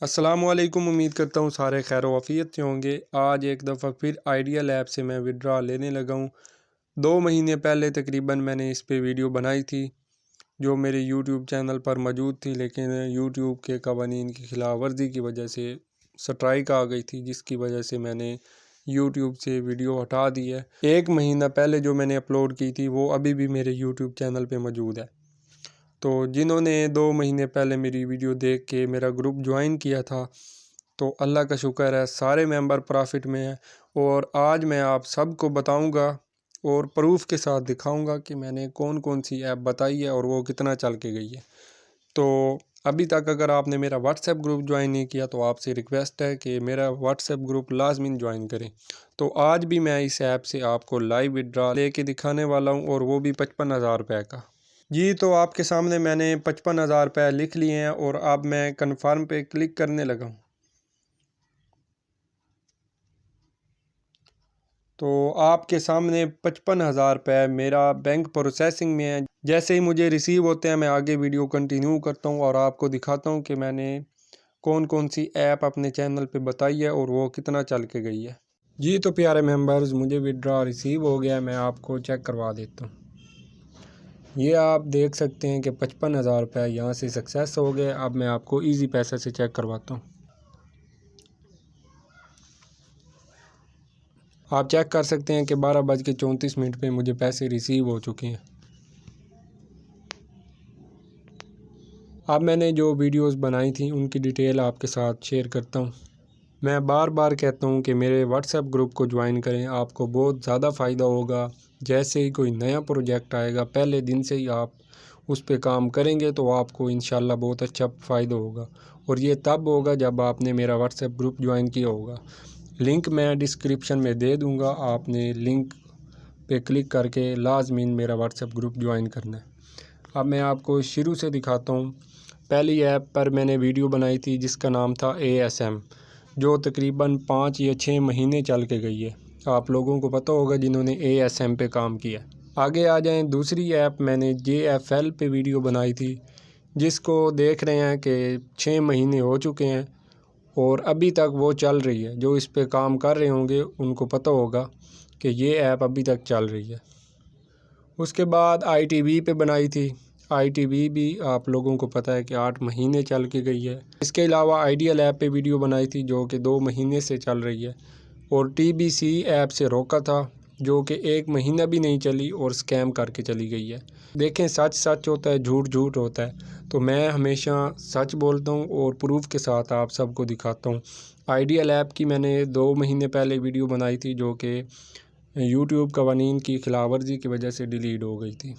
السلام علیکم، امید کرتا ہوں سارے خیر و عافیت سے ہوں گے۔ آج ایک دفعہ پھر آئیڈیل ایپ سے میں وڈرا لینے لگا ہوں۔ 2 مہینے پہلے تقریباً میں نے اس پہ ویڈیو بنائی تھی جو میرے یوٹیوب چینل پر موجود تھی، لیکن یوٹیوب کے قوانین کی خلاف ورزی کی وجہ سے سٹرائک آ گئی تھی، جس کی وجہ سے میں نے یوٹیوب سے ویڈیو ہٹا دی ہے۔ 1 مہینہ پہلے جو میں نے اپلوڈ کی تھی وہ ابھی بھی میرے یوٹیوب چینل پہ موجود ہے۔ تو جنہوں نے 2 مہینے پہلے میری ویڈیو دیکھ کے میرا گروپ جوائن کیا تھا، تو اللہ کا شکر ہے سارے ممبر پرافٹ میں ہیں۔ اور آج میں آپ سب کو بتاؤں گا اور پروف کے ساتھ دکھاؤں گا کہ میں نے کون کون سی ایپ بتائی ہے اور وہ کتنا چل کے گئی ہے۔ تو ابھی تک اگر آپ نے میرا واٹس ایپ گروپ جوائن نہیں کیا تو آپ سے ریکویسٹ ہے کہ میرا واٹس ایپ گروپ لازمی جوائن کریں۔ تو آج بھی میں اس ایپ سے آپ کو لائیو وڈرا لے کے دکھانے والا ہوں، اور وہ بھی 55,000 روپے کا۔ جی، تو آپ کے سامنے میں نے 55,000 روپے لکھ لیے ہیں اور اب میں کنفرم پہ کلک کرنے لگا ہوں۔ تو آپ کے سامنے 55,000 روپے میرا بینک پروسیسنگ میں ہے۔ جیسے ہی مجھے ریسیو ہوتے ہیں میں آگے ویڈیو کنٹینیو کرتا ہوں اور آپ کو دکھاتا ہوں کہ میں نے کون کون سی ایپ اپنے چینل پہ بتائی ہے اور وہ کتنا چل کے گئی ہے۔ جی تو پیارے ممبرز، مجھے وڈرا ریسیو ہو گیا، میں آپ کو چیک کروا دیتا ہوں۔ یہ آپ دیکھ سکتے ہیں کہ 55,000 روپے یہاں سے سکسیس ہو گئے۔ اب میں آپ کو ایزی پیسے سے چیک کرواتا ہوں۔ آپ چیک کر سکتے ہیں کہ 12:34 پہ مجھے پیسے ریسیو ہو چکے ہیں۔ اب میں نے جو ویڈیوز بنائی تھیں ان کی ڈیٹیل آپ کے ساتھ شیئر کرتا ہوں۔ میں بار بار کہتا ہوں کہ میرے واٹس ایپ گروپ کو جوائن کریں، آپ کو بہت زیادہ فائدہ ہوگا۔ جیسے ہی کوئی نیا پروجیکٹ آئے گا، پہلے دن سے ہی آپ اس پہ کام کریں گے تو آپ کو انشاءاللہ بہت اچھا فائدہ ہوگا، اور یہ تب ہوگا جب آپ نے میرا واٹس ایپ گروپ جوائن کیا ہوگا۔ لنک میں ڈسکرپشن میں دے دوں گا، آپ نے لنک پہ کلک کر کے لازمین میرا واٹس ایپ گروپ جوائن کرنا ہے۔ اب میں آپ کو شروع سے دکھاتا ہوں۔ پہلی ایپ پر میں نے ویڈیو بنائی تھی جس کا نام تھا ASM، جو تقریباً 5 یا 6 مہینے چل کے گئی ہے۔ آپ لوگوں کو پتہ ہوگا جنہوں نے ASM پہ کام کیا۔ آگے آ جائیں، دوسری ایپ میں نے JFL پہ ویڈیو بنائی تھی، جس کو دیکھ رہے ہیں کہ 6 مہینے ہو چکے ہیں اور ابھی تک وہ چل رہی ہے۔ جو اس پہ کام کر رہے ہوں گے ان کو پتہ ہوگا کہ یہ ایپ ابھی تک چل رہی ہے۔ اس کے بعد ITV پہ بنائی تھی۔ ITV بھی آپ لوگوں کو پتہ ہے کہ 8 مہینے چل کے گئی ہے۔ اس کے علاوہ آئیڈیل ایپ پہ ویڈیو بنائی تھی جو کہ 2 مہینے سے چل رہی ہے، اور TBC ایپ سے روکا تھا جو کہ 1 مہینہ بھی نہیں چلی اور سکیم کر کے چلی گئی ہے۔ دیکھیں، سچ سچ ہوتا ہے، جھوٹ جھوٹ ہوتا ہے، تو میں ہمیشہ سچ بولتا ہوں اور پروف کے ساتھ آپ سب کو دکھاتا ہوں۔ آئیڈیل ایپ کی میں نے 2 مہینے پہلے ویڈیو بنائی تھی جو کہ یوٹیوب قوانین کی خلاف ورزی کی وجہ سے ڈیلیٹ ہو گئی تھی۔